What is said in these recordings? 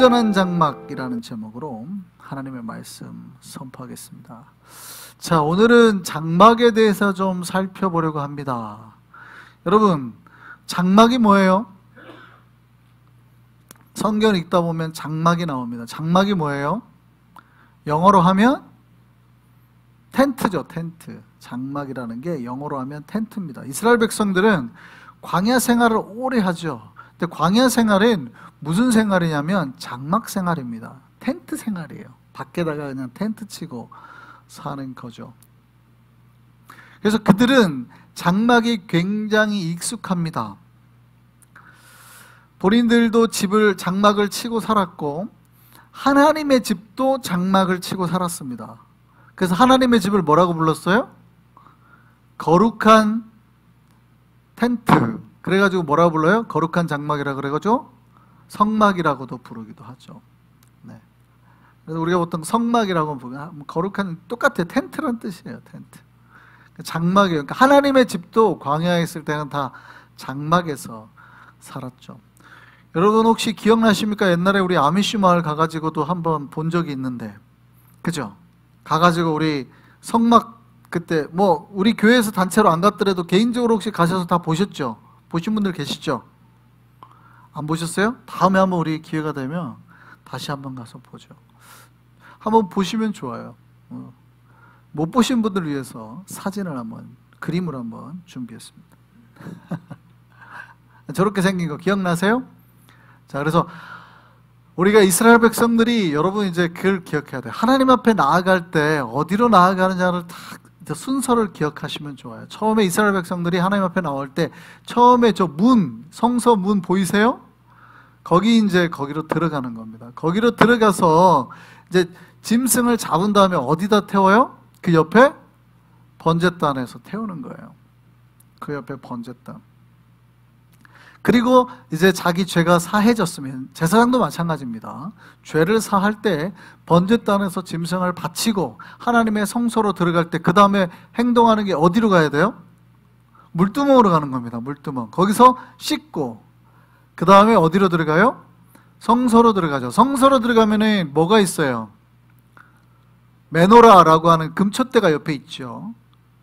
온전한 장막이라는 제목으로 하나님의 말씀 선포하겠습니다. 자, 오늘은 장막에 대해서 좀 살펴보려고 합니다. 여러분, 장막이 뭐예요? 성경 읽다 보면 장막이 나옵니다. 장막이 뭐예요? 영어로 하면 텐트죠, 텐트. 장막이라는 게 영어로 하면 텐트입니다. 이스라엘 백성들은 광야 생활을 오래 하죠. 근데 광야 생활은 무슨 생활이냐면 장막 생활입니다. 텐트 생활이에요. 밖에다가 그냥 텐트 치고 사는 거죠. 그래서 그들은 장막이 굉장히 익숙합니다. 본인들도 장막을 치고 살았고 하나님의 집도 장막을 치고 살았습니다. 그래서 하나님의 집을 뭐라고 불렀어요? 거룩한 텐트. 그래가지고 뭐라고 불러요? 거룩한 장막이라고 그래가지고 성막이라고도 부르기도 하죠. 네. 그래서 우리가 보통 성막이라고 보면 거룩한, 똑같아요. 텐트란 뜻이에요. 텐트. 장막이에요. 그러니까 하나님의 집도 광야에 있을 때는 다 장막에서 살았죠. 여러분 혹시 기억나십니까? 옛날에 우리 아미시 마을 가가지고도 한번 본 적이 있는데, 그죠? 가가지고 우리 성막, 그때 뭐 우리 교회에서 단체로 안 갔더라도 개인적으로 혹시 가셔서 다 보셨죠? 보신 분들 계시죠? 안 보셨어요? 다음에 한번 우리 기회가 되면 다시 한번 가서 보죠. 한번 보시면 좋아요. 못 보신 분들을 위해서 사진을 한번, 그림을 한번 준비했습니다. 저렇게 생긴 거 기억나세요? 자, 그래서 우리가 이스라엘 백성들이, 여러분 이제 그걸 기억해야 돼요. 하나님 앞에 나아갈 때 어디로 나아가느냐를 다 순서를 기억하시면 좋아요. 처음에 이스라엘 백성들이 하나님 앞에 나올 때 처음에 저 문, 성서 문 보이세요? 거기로 들어가는 겁니다. 거기로 들어가서 이제 짐승을 잡은 다음에 어디다 태워요? 그 옆에 번제단에서 태우는 거예요. 그 옆에 번제단. 그리고 이제 자기 죄가 사해졌으면, 제사장도 마찬가지입니다. 죄를 사할 때 번제단에서 짐승을 바치고 하나님의 성소로 들어갈 때 그 다음에 행동하는 게 어디로 가야 돼요? 물두멍으로 가는 겁니다. 물두멍. 거기서 씻고 그 다음에 어디로 들어가요? 성소로 들어가죠. 성소로 들어가면은 뭐가 있어요? 메노라라고 하는 금촛대가 옆에 있죠.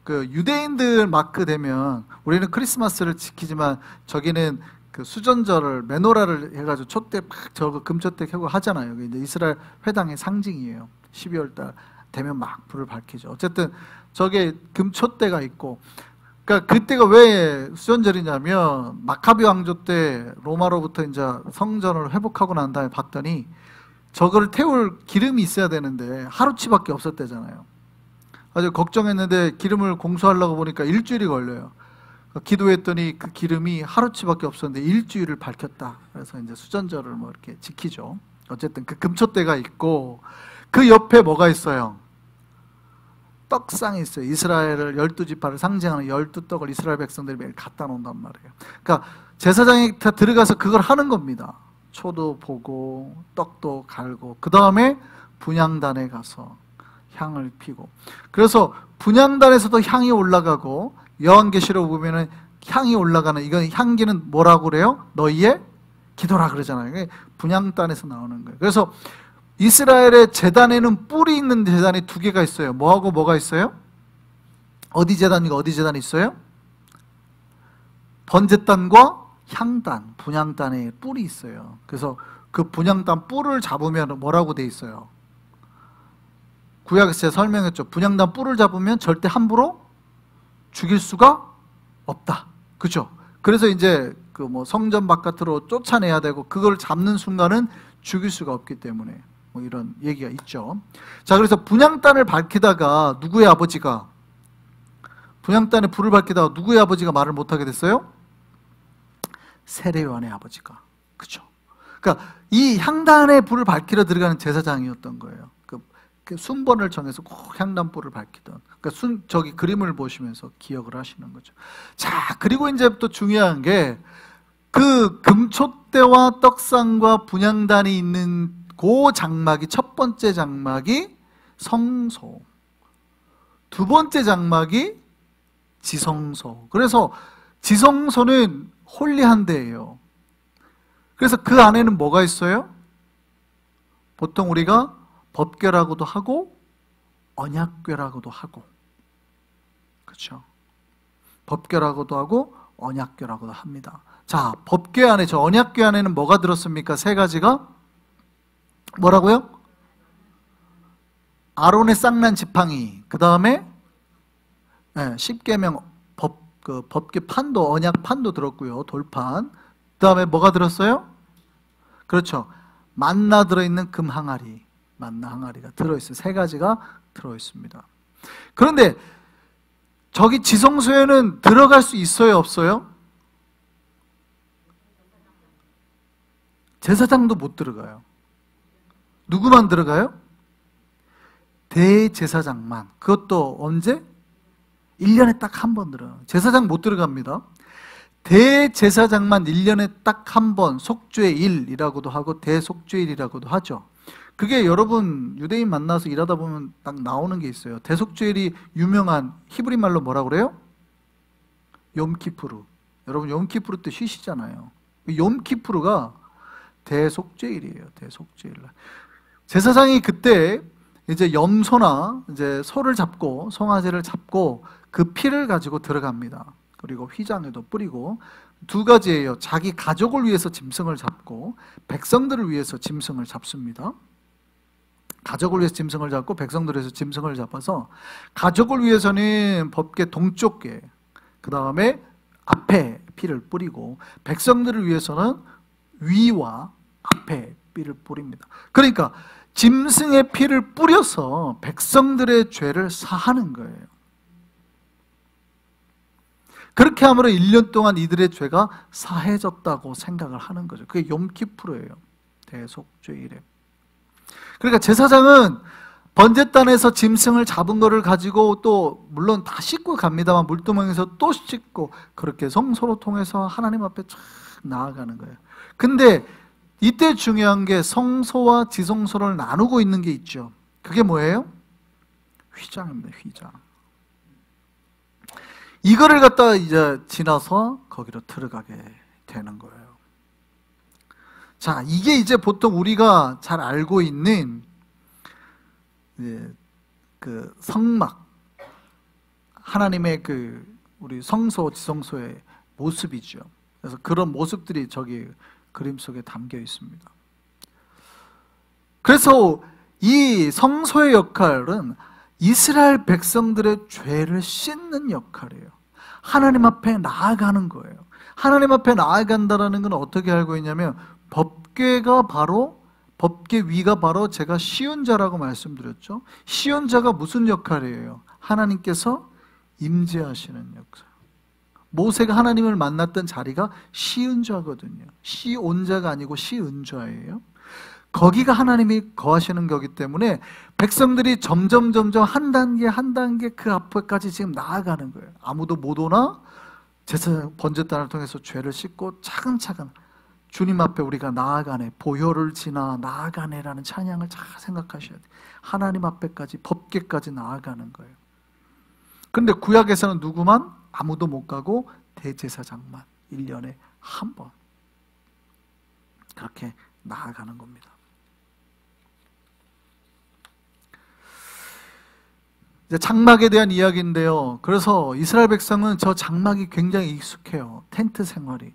그 유대인들 마크 되면, 우리는 크리스마스를 지키지만 저기는 그 수전절을, 메노라를 해가지고 촛대 막 저거 금촛대 켜고 하잖아요. 이제 이스라엘 회당의 상징이에요. 12월 달 되면 막 불을 밝히죠. 어쨌든 저게 금촛대가 있고, 그러니까 그때가 왜 수전절이냐면 마카비 왕조 때 로마로부터 이제 성전을 회복하고 난 다음에 봤더니 저걸 태울 기름이 있어야 되는데 하루치밖에 없었대잖아요. 아주 걱정했는데 기름을 공수하려고 보니까 일주일이 걸려요. 기도했더니 그 기름이 하루치밖에 없었는데 일주일을 밝혔다. 그래서 이제 수전절을 뭐 이렇게 지키죠. 어쨌든 그 금촛대가 있고 그 옆에 뭐가 있어요? 떡상이 있어요. 이스라엘을 12지파를 상징하는 12떡을 이스라엘 백성들이 매일 갖다 놓는단 말이에요. 그러니까 제사장이 다 들어가서 그걸 하는 겁니다. 초도 보고 떡도 갈고 그 다음에 분향단에 가서 향을 피고, 그래서 분향단에서도 향이 올라가고, 요한계시록 보면은 향이 올라가는, 이건 향기는 뭐라고 그래요? 너희의 기도라 그러잖아요. 분향단에서 나오는 거예요. 그래서 이스라엘의 제단에는 뿔이 있는 제단이 두 개가 있어요. 뭐하고 뭐가 있어요? 어디 제단이고 어디 제단이 있어요? 번제단과 향단, 분향단에 뿔이 있어요. 그래서 그 분향단 뿔을 잡으면 뭐라고 돼 있어요? 구약에서 제가 설명했죠. 분향단 뿔을 잡으면 절대 함부로 죽일 수가 없다. 그죠? 그래서 이제 그 뭐 성전 바깥으로 쫓아내야 되고, 그걸 잡는 순간은 죽일 수가 없기 때문에 뭐 이런 얘기가 있죠. 자, 그래서 분향단을 밝히다가 누구의 아버지가, 분향단에 불을 밝히다가 누구의 아버지가 말을 못하게 됐어요? 세례요한의 아버지가. 그죠? 그러니까 이 향단에 불을 밝히러 들어가는 제사장이었던 거예요. 그 순번을 정해서 꼭 향단불을 밝히던, 그러니까 저기 그림을 보시면서 기억을 하시는 거죠. 자, 그리고 이제 또 중요한 게 그 금촛대와 떡상과 분향단이 있는 그 장막이, 첫 번째 장막이 성소, 두 번째 장막이 지성소. 그래서 지성소는 홀리한 데예요. 그래서 그 안에는 뭐가 있어요? 보통 우리가 법궤라고도 하고 언약궤라고도 하고, 그렇죠? 법궤라고도 하고 언약궤라고도 합니다. 자, 법궤 안에, 저 언약궤 안에는 뭐가 들었습니까? 세 가지가 뭐라고요? 아론의 쌍난 지팡이, 그 다음에 십계명 법궤 판도, 언약 판도 들었고요. 돌판. 그 다음에 뭐가 들었어요? 그렇죠. 만나 들어있는 금 항아리, 만나 항아리가 들어있어요. 세 가지가 들어있습니다. 그런데 저기 지성소에는 들어갈 수 있어요, 없어요? 제사장도 못 들어가요. 누구만 들어가요? 대제사장만. 그것도 언제? 1년에 딱 한 번 들어요. 제사장 못 들어갑니다. 대제사장만 1년에 딱 한 번, 속죄의 일이라고도 하고 대속죄일이라고도 하죠. 그게 여러분 유대인 만나서 일하다 보면 딱 나오는 게 있어요. 대속죄일이 유명한 히브리 말로 뭐라고 그래요? 욤키푸르. 여러분 욤키푸르 때 쉬시잖아요. 욤키푸르가 대속죄일이에요. 대속죄일. 제사장이 그때 이제 염소나 이제 소를 잡고 송아지를 잡고 그 피를 가지고 들어갑니다. 그리고 휘장에도 뿌리고, 두 가지예요. 자기 가족을 위해서 짐승을 잡고 백성들을 위해서 짐승을 잡습니다. 가족을 위해서 짐승을 잡고 백성들을 위해서 짐승을 잡아서, 가족을 위해서는 법궤 동쪽에, 그 다음에 앞에 피를 뿌리고, 백성들을 위해서는 위와 앞에 피를 뿌립니다. 그러니까 짐승의 피를 뿌려서 백성들의 죄를 사하는 거예요. 그렇게 함으로 1년 동안 이들의 죄가 사해졌다고 생각을 하는 거죠. 그게 욤키푸르예요. 대속죄일에. 그러니까 제사장은 번제단에서 짐승을 잡은 거를 가지고 또 물론 다 씻고 갑니다만 물두멍에서 또 씻고, 그렇게 성소로 통해서 하나님 앞에 쫙 나아가는 거예요. 근데 이때 중요한 게 성소와 지성소를 나누고 있는 게 있죠. 그게 뭐예요? 휘장입니다. 휘장. 이거를 갖다가 이제 지나서 거기로 들어가게 되는 거예요. 자, 이게 이제 보통 우리가 잘 알고 있는 그 성막, 하나님의 그 우리 성소, 지성소의 모습이죠. 그래서 그런 모습들이 저기 그림 속에 담겨 있습니다. 그래서 이 성소의 역할은 이스라엘 백성들의 죄를 씻는 역할이에요. 하나님 앞에 나아가는 거예요. 하나님 앞에 나아간다는 건 어떻게 알고 있냐면, 법궤가 바로, 법궤 위가 바로 제가 시운자라고 말씀드렸죠. 시운자가 무슨 역할이에요? 하나님께서 임재하시는 역할. 모세가 하나님을 만났던 자리가 시은좌거든요. 시온자가 아니고 시은좌예요. 거기가 하나님이 거하시는 거기 때문에 백성들이 점점 한 단계 한 단계 그 앞에까지 지금 나아가는 거예요. 아무도 못 오나 번제단을 통해서 죄를 씻고 차근차근 주님 앞에 우리가 나아가네, 보혈을 지나 나아가네라는 찬양을 잘 생각하셔야 돼요. 하나님 앞에까지, 법궤까지 나아가는 거예요. 근데 구약에서는 누구만? 아무도 못 가고 대제사장만 1년에 한 번 그렇게 나아가는 겁니다. 이제 장막에 대한 이야기인데요. 그래서 이스라엘 백성은 저 장막이 굉장히 익숙해요. 텐트 생활이.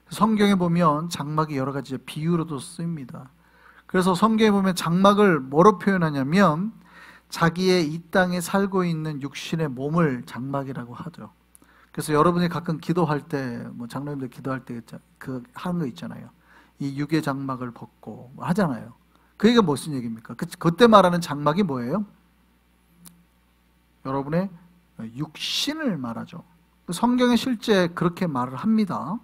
성경에 보면 장막이 여러 가지 비유로도 쓰입니다. 그래서 성경에 보면 장막을 뭐로 표현하냐면, 자기의 이 땅에 살고 있는 육신의 몸을 장막이라고 하죠. 그래서 여러분이 가끔 기도할 때, 뭐 장로님들 기도할 때 그 하는 거 있잖아요. 이 육의 장막을 벗고 하잖아요. 그게 무슨 얘기입니까? 그때 말하는 장막이 뭐예요? 여러분의 육신을 말하죠. 성경에 실제 그렇게 말을 합니다.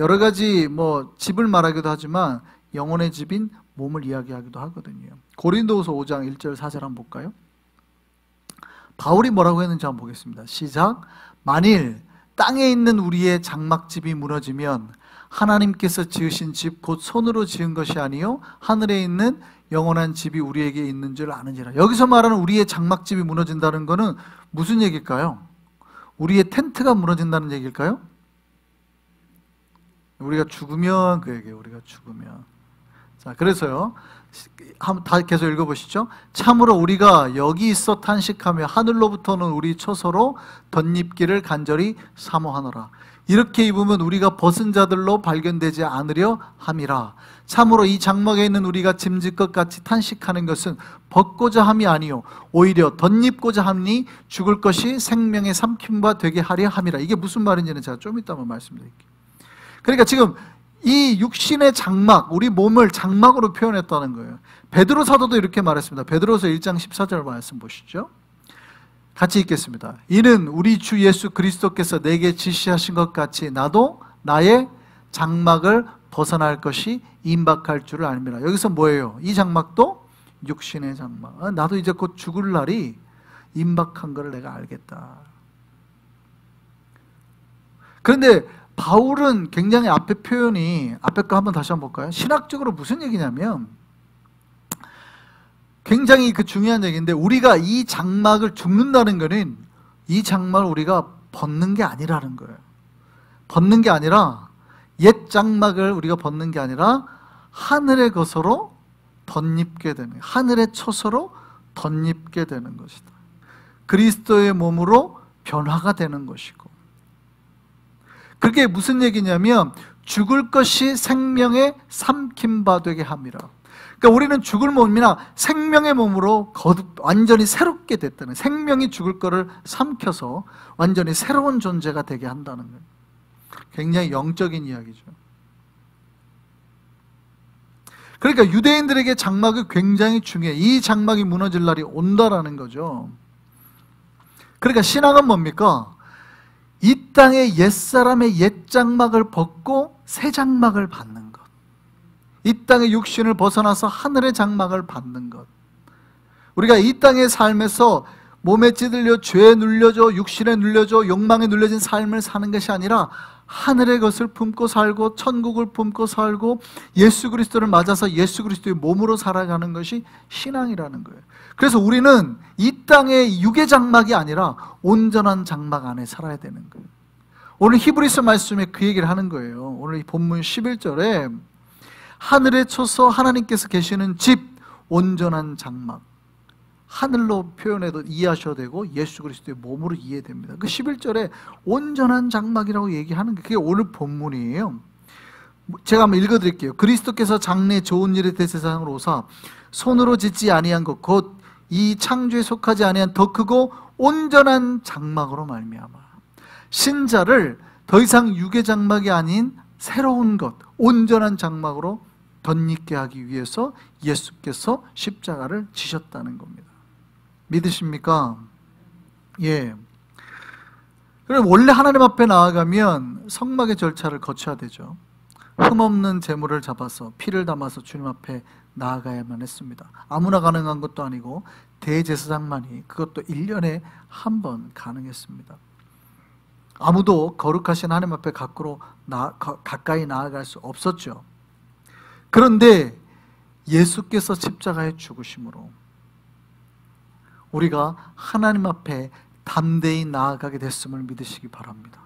여러 가지 뭐 집을 말하기도 하지만 영혼의 집인 몸을 이야기하기도 하거든요. 고린도후서 5장 1절 4절 한번 볼까요? 바울이 뭐라고 했는지 한번 보겠습니다. 시작. 만일 땅에 있는 우리의 장막집이 무너지면 하나님께서 지으신 집 곧 손으로 지은 것이 아니요 하늘에 있는 영원한 집이 우리에게 있는 줄 아는지라. 여기서 말하는 우리의 장막집이 무너진다는 것은 무슨 얘기일까요? 우리의 텐트가 무너진다는 얘기일까요? 우리가 죽으면 그 얘기예요. 우리가 죽으면. 자, 그래서요, 한번 다 계속 읽어보시죠. 참으로 우리가 여기 있어 탄식하며 하늘로부터는 우리 처소로 덧입기를 간절히 사모하노라. 이렇게 입으면 우리가 벗은 자들로 발견되지 않으려 함이라. 참으로 이 장막에 있는 우리가 짐질 것 같이 탄식하는 것은 벗고자 함이 아니요 오히려 덧입고자 함이 죽을 것이 생명의 삼킴바 되게 하려 함이라. 이게 무슨 말인지는 제가 좀 이따 한번 말씀드릴게요. 그러니까 지금 이 육신의 장막, 우리 몸을 장막으로 표현했다는 거예요. 베드로 사도도 이렇게 말했습니다. 베드로서 1장 14절 말씀 보시죠. 같이 읽겠습니다. 이는 우리 주 예수 그리스도께서 내게 지시하신 것 같이 나도 나의 장막을 벗어날 것이 임박할 줄을 알미라. 여기서 뭐예요? 이 장막도 육신의 장막. 나도 이제 곧 죽을 날이 임박한 것을 내가 알겠다. 그런데 바울은 굉장히 앞에 표현이, 앞에 거 한번 다시 한번 볼까요? 신학적으로 무슨 얘기냐면 굉장히 중요한 얘기인데, 우리가 이 장막을 죽는다는 거는 이 장막을 우리가 벗는 게 아니라는 거예요. 벗는 게 아니라, 옛 장막을 우리가 벗는 게 아니라 하늘의 것으로 덧입게 되는, 하늘의 처소로 덧입게 되는 것이다. 그리스도의 몸으로 변화가 되는 것이고, 그게 무슨 얘기냐면 죽을 것이 생명의 삼킴바 되게 함이라. 그러니까 우리는 죽을 몸이나 생명의 몸으로 완전히 새롭게 됐다는, 생명이 죽을 거를 삼켜서 완전히 새로운 존재가 되게 한다는 거예요. 굉장히 영적인 이야기죠. 그러니까 유대인들에게 장막이 굉장히 중요해. 이 장막이 무너질 날이 온다라는 거죠. 그러니까 신앙은 뭡니까? 이 땅의 옛사람의 옛 장막을 벗고 새 장막을 받는 것, 이 땅의 육신을 벗어나서 하늘의 장막을 받는 것. 우리가 이 땅의 삶에서 몸에 찌들려 죄에 눌려져 육신에 눌려져 욕망에 눌려진 삶을 사는 것이 아니라 하늘의 것을 품고 살고 천국을 품고 살고 예수 그리스도를 맞아서 예수 그리스도의 몸으로 살아가는 것이 신앙이라는 거예요. 그래서 우리는 이 땅의 육의 장막이 아니라 온전한 장막 안에 살아야 되는 거예요. 오늘 히브리서 말씀에 그 얘기를 하는 거예요. 오늘 이 본문 11절에 하늘에 쳐서 하나님께서 계시는 집, 온전한 장막, 하늘로 표현해도 이해하셔도 되고 예수 그리스도의 몸으로 이해됩니다. 그 11절에 온전한 장막이라고 얘기하는 게 그게 오늘 본문이에요. 제가 한번 읽어드릴게요. 그리스도께서 장래 좋은 일에 대해 세상으로 오사 손으로 짓지 아니한 것 곧 이 창조에 속하지 아니한 더 크고 온전한 장막으로 말미암아 신자를 더 이상 육의 장막이 아닌 새로운 것, 온전한 장막으로 덧입게 하기 위해서 예수께서 십자가를 지셨다는 겁니다. 믿으십니까? 예. 그럼 원래 하나님 앞에 나아가면 성막의 절차를 거쳐야 되죠. 흠없는 제물을 잡아서 피를 담아서 주님 앞에 나아가야만 했습니다. 아무나 가능한 것도 아니고 대제사장만이, 그것도 1년에 한 번 가능했습니다. 아무도 거룩하신 하나님 앞에 가까이 나아갈 수 없었죠. 그런데 예수께서 십자가에 죽으심으로 우리가 하나님 앞에 담대히 나아가게 됐음을 믿으시기 바랍니다.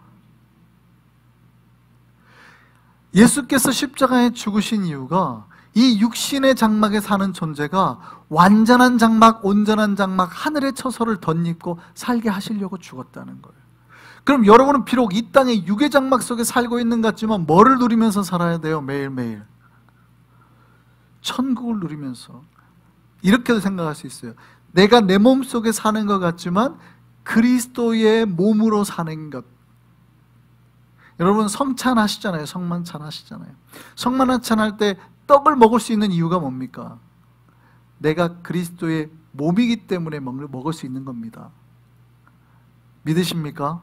예수께서 십자가에 죽으신 이유가 이 육신의 장막에 사는 존재가 완전한 장막, 온전한 장막, 하늘의 처소를 덧입고 살게 하시려고 죽었다는 거예요. 그럼 여러분은 비록 이 땅의 육의 장막 속에 살고 있는 것 같지만 뭐를 누리면서 살아야 돼요? 매일매일 천국을 누리면서. 이렇게도 생각할 수 있어요. 내가 내 몸 속에 사는 것 같지만 그리스도의 몸으로 사는 것. 여러분 성찬하시잖아요. 성만찬하시잖아요. 성만찬할 때 떡을 먹을 수 있는 이유가 뭡니까? 내가 그리스도의 몸이기 때문에 먹을 수 있는 겁니다. 믿으십니까?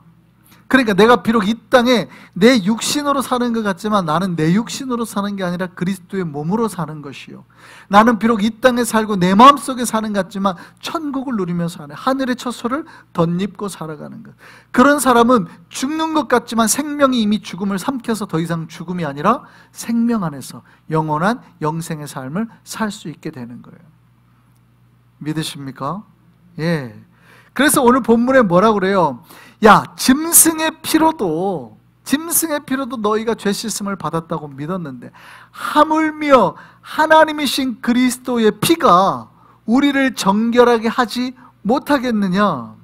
그러니까 내가 비록 이 땅에 내 육신으로 사는 것 같지만 나는 내 육신으로 사는 게 아니라 그리스도의 몸으로 사는 것이요. 나는 비록 이 땅에 살고 내 마음속에 사는 것 같지만 천국을 누리면서 사는, 하늘의 처소를 덧입고 살아가는 것. 그런 사람은 죽는 것 같지만 생명이 이미 죽음을 삼켜서 더 이상 죽음이 아니라 생명 안에서 영원한 영생의 삶을 살 수 있게 되는 거예요. 믿으십니까? 예. 그래서 오늘 본문에 뭐라고 그래요? 야, 짐승의 피로도 짐승의 피로도 너희가 죄 씻음을 받았다고 믿었는데 하물며 하나님이신 그리스도의 피가 우리를 정결하게 하지 못하겠느냐?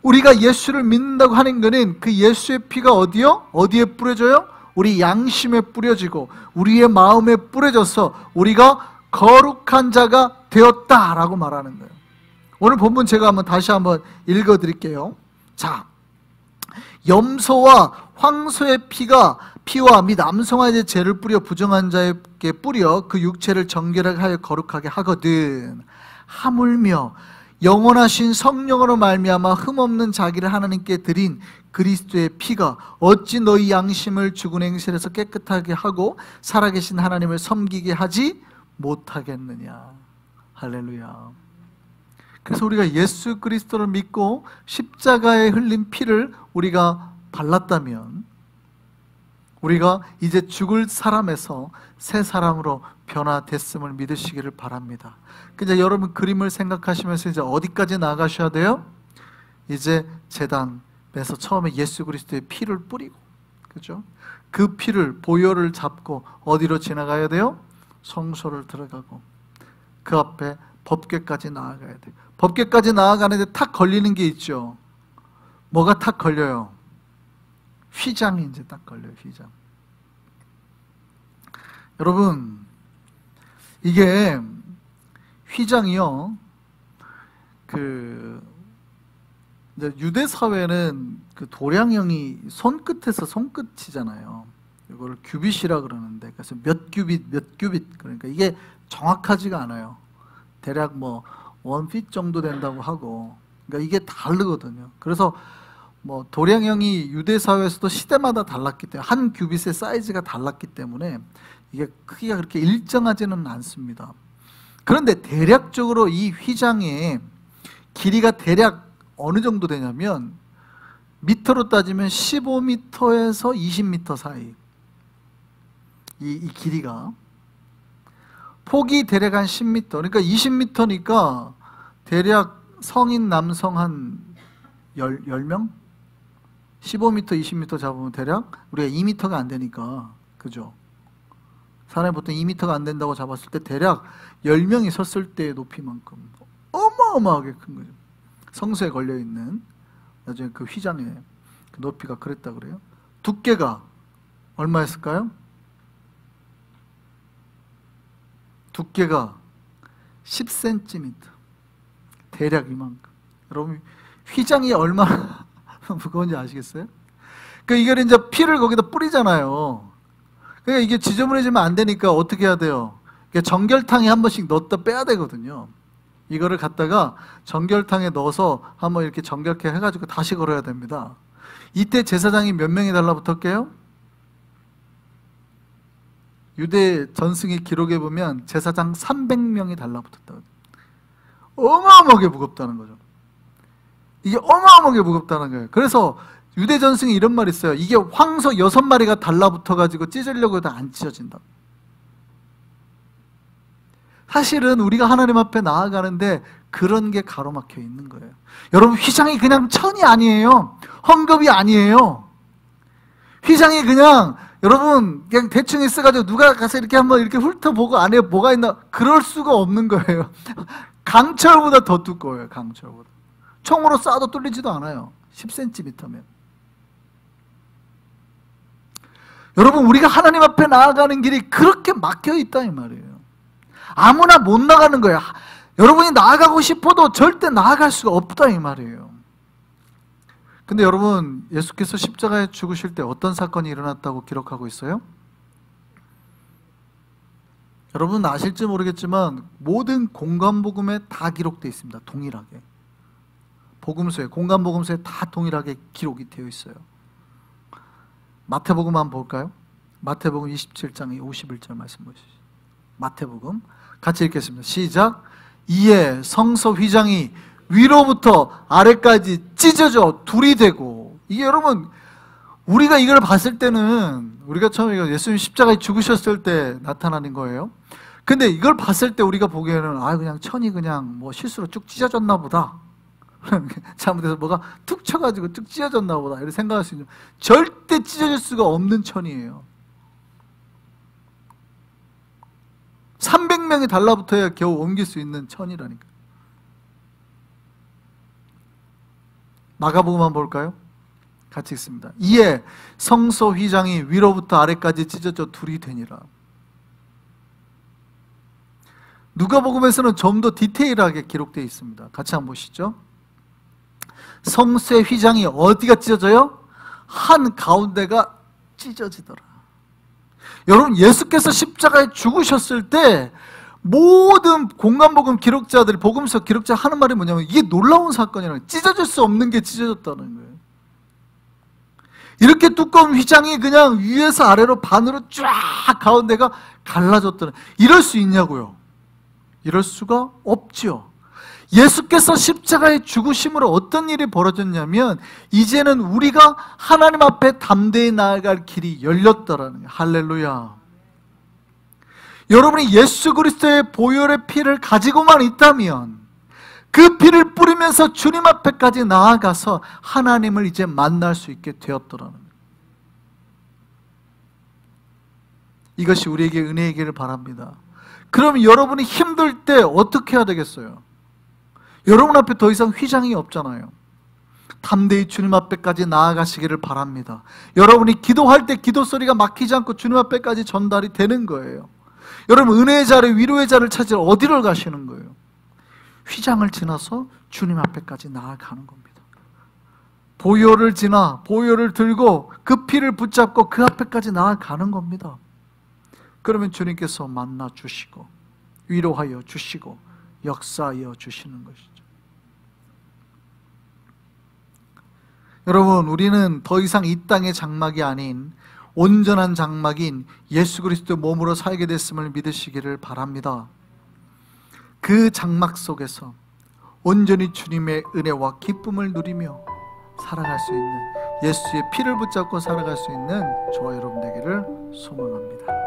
우리가 예수를 믿는다고 하는 것은 그 예수의 피가 어디요? 어디에 뿌려져요? 우리 양심에 뿌려지고 우리의 마음에 뿌려져서 우리가 거룩한 자가 되었다라고 말하는 거예요. 오늘 본문 제가 다시 한번 읽어드릴게요. 자, 염소와 황소의 피와 및 암송아지의 죄를 뿌려 부정한 자에게 뿌려 그 육체를 정결하게 하여 거룩하게 하거든. 하물며 영원하신 성령으로 말미암아 흠없는 자기를 하나님께 드린 그리스도의 피가 어찌 너희 양심을 죽은 행실에서 깨끗하게 하고 살아계신 하나님을 섬기게 하지 못하겠느냐. 할렐루야. 그래서 우리가 예수 그리스도를 믿고 십자가에 흘린 피를 우리가 발랐다면 우리가 이제 죽을 사람에서 새 사람으로 변화됐음을 믿으시기를 바랍니다. 이제 여러분 그림을 생각하시면서 이제 어디까지 나가셔야 돼요? 이제 제단에서 처음에 예수 그리스도의 피를 뿌리고, 그죠? 그 피를 보혈을 잡고 어디로 지나가야 돼요? 성소를 들어가고 그 앞에 법궤까지 나아가야 돼요. 법궤까지 나아가는데 탁 걸리는 게 있죠. 뭐가 탁 걸려요? 휘장이 이제 딱 걸려요. 휘장. 여러분, 이게 휘장이요, 이제 유대 사회는 그 도량형이 손끝에서 손끝이잖아요. 이걸 규빗이라 그러는데, 그래서 몇 규빗, 그러니까 이게 정확하지가 않아요. 대략 뭐 1핏 정도 된다고 하고, 그러니까 이게 다르거든요. 그래서 뭐 도량형이 유대 사회에서도 시대마다 달랐기 때문에 한 규빗의 사이즈가 달랐기 때문에 이게 크기가 그렇게 일정하지는 않습니다. 그런데 대략적으로 이 휘장의 길이가 대략 어느 정도 되냐면 미터로 따지면 15m에서 20m 사이, 이 길이가 폭이 대략 한 10m, 그러니까 20m니까 대략 성인 남성 한 10명? 15m, 20m 잡으면 대략 우리가 2m가 안 되니까, 그죠? 사람이 보통 2m가 안 된다고 잡았을 때 대략 10명이 섰을 때의 높이만큼 어마어마하게 큰 거죠. 성소에 걸려있는 나중에 그 휘장의 그 높이가 그랬다 그래요. 두께가 얼마였을까요? 두께가 10cm, 대략 이만큼. 여러분 휘장이 얼마나 무거운지 아시겠어요? 그러니까 이걸 이제 피를 거기다 뿌리잖아요. 그러니까 이게 지저분해지면 안 되니까 어떻게 해야 돼요? 정결탕에 한 번씩 넣었다 빼야 되거든요. 이거를 갖다가 정결탕에 넣어서 한번 이렇게 정결케 해가지고 다시 걸어야 됩니다. 이때 제사장이 몇 명이 달라붙었게요? 유대 전승의 기록에 보면 제사장 300명이 달라붙었다고. 어마어마하게 무겁다는 거죠. 이게 어마어마하게 무겁다는 거예요. 그래서 유대 전승이 이런 말이 있어요. 이게 황소 6마리가 달라붙어가지고 찢으려고 해도 안 찢어진다. 사실은 우리가 하나님 앞에 나아가는데 그런 게 가로막혀 있는 거예요. 여러분 휘장이 그냥 천이 아니에요. 헝겊이 아니에요. 휘장이 그냥 여러분 그냥 대충 있어가지고 누가 가서 이렇게 한번 이렇게 훑어보고 안에 뭐가 있나, 그럴 수가 없는 거예요. 강철보다 더 두꺼워요. 강철보다. 총으로 쏴도 뚫리지도 않아요. 10cm면. 여러분 우리가 하나님 앞에 나아가는 길이 그렇게 막혀 있다 이 말이에요. 아무나 못 나가는 거예요. 여러분이 나아가고 싶어도 절대 나아갈 수가 없다 이 말이에요. 근데 여러분 예수께서 십자가에 죽으실 때 어떤 사건이 일어났다고 기록하고 있어요? 여러분 아실지 모르겠지만 모든 공간복음에 다 기록되어 있습니다. 동일하게. 복음서에, 공간복음서에 다 동일하게 기록이 되어 있어요. 마태복음 한번 볼까요? 마태복음 27장 51절 말씀 보시죠. 마태복음 같이 읽겠습니다. 시작. 이에 성소 휘장이 위로부터 아래까지 찢어져 둘이 되고, 이게 여러분 우리가 이걸 봤을 때는 우리가 처음에 예수님 십자가에 죽으셨을 때 나타나는 거예요. 근데 이걸 봤을 때 우리가 보기에는 그냥 천이 그냥 뭐 실수로 쭉 찢어졌나 보다 잘못해서 뭐가 툭 쳐가지고 툭 찢어졌나 보다 이렇게 생각할 수 있는, 절대 찢어질 수가 없는 천이에요. 300명이 달라붙어야 겨우 옮길 수 있는 천이라니까. 마가복음 한번 볼까요? 같이 읽습니다. 이에 성소 휘장이 위로부터 아래까지 찢어져 둘이 되니라. 누가복음에서는 좀 더 디테일하게 기록되어 있습니다. 같이 한번 보시죠. 성소의 휘장이 어디가 찢어져요? 한 가운데가 찢어지더라. 여러분, 예수께서 십자가에 죽으셨을 때 모든 공간복음 기록자들이, 복음서 기록자 하는 말이 뭐냐면, 이게 놀라운 사건이라는 거예요. 찢어질 수 없는 게 찢어졌다는 거예요. 이렇게 두꺼운 휘장이 그냥 위에서 아래로 반으로 쫙 가운데가 갈라졌다는, 이럴 수 있냐고요? 이럴 수가 없죠. 예수께서 십자가에 죽으심으로 어떤 일이 벌어졌냐면, 이제는 우리가 하나님 앞에 담대히 나아갈 길이 열렸다라는 거예요. 할렐루야. 여러분이 예수 그리스도의 보혈의 피를 가지고만 있다면, 그 피를 뿌리면서 주님 앞에까지 나아가서 하나님을 이제 만날 수 있게 되었더라는 거예요. 이것이 우리에게 은혜이기를 바랍니다. 그럼 여러분이 힘들 때 어떻게 해야 되겠어요? 여러분 앞에 더 이상 휘장이 없잖아요. 담대히 주님 앞에까지 나아가시기를 바랍니다. 여러분이 기도할 때 기도 소리가 막히지 않고 주님 앞에까지 전달이 되는 거예요. 여러분, 은혜의 자리, 위로의 자리를 찾으러 어디를 가시는 거예요? 휘장을 지나서 주님 앞에까지 나아가는 겁니다. 보혈을 지나 보혈을 들고 그 피를 붙잡고 그 앞에까지 나아가는 겁니다. 그러면 주님께서 만나 주시고 위로하여 주시고 역사하여 주시는 것이죠. 여러분, 우리는 더 이상 이 땅의 장막이 아닌 온전한 장막인 예수 그리스도 몸으로 살게 됐음을 믿으시기를 바랍니다. 그 장막 속에서 온전히 주님의 은혜와 기쁨을 누리며 살아갈 수 있는, 예수의 피를 붙잡고 살아갈 수 있는 저와 여러분 되기를 소망합니다.